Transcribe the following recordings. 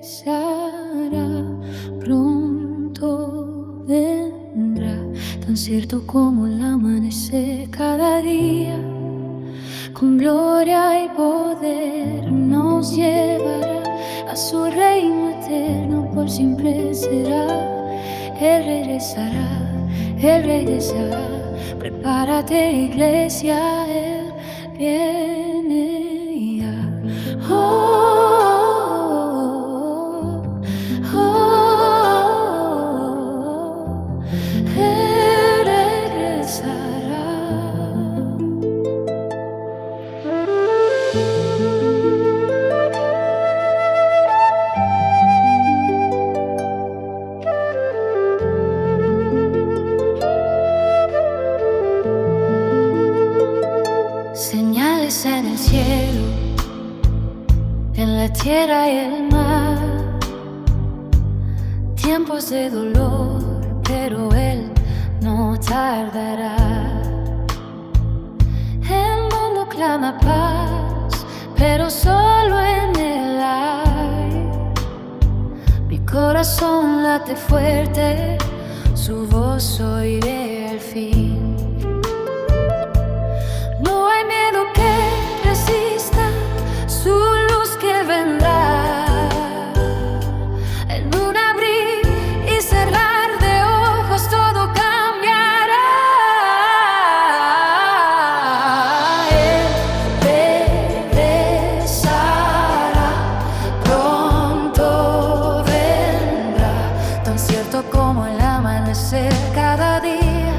Regresará, pronto vendrá, tan cierto como el amanecer cada día. Con gloria y poder nos llevará a su reino eterno, por siempre será. Él regresará, Él regresará. Prepárate, iglesia, Él viene ya. Él regresará. Señales en el cielo, en la tierra y el mar, tiempos de dolor, pero Él no tardará. El mundo clama paz, pero solo en el aire. Mi corazón late fuerte, su voz oiré al fin. No hay miedo que resista su luz que vendrá. En un abrir y cerrar de ojos todo cambiará. Él regresará, pronto vendrá, tan cierto como el amanecer cada día.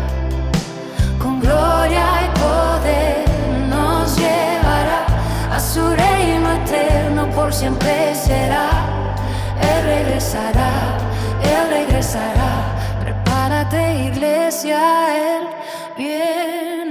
Con gloria y poder nos llevará a su reino eterno, por siempre será. Él regresará, Él regresará. Prepárate, iglesia, Él viene.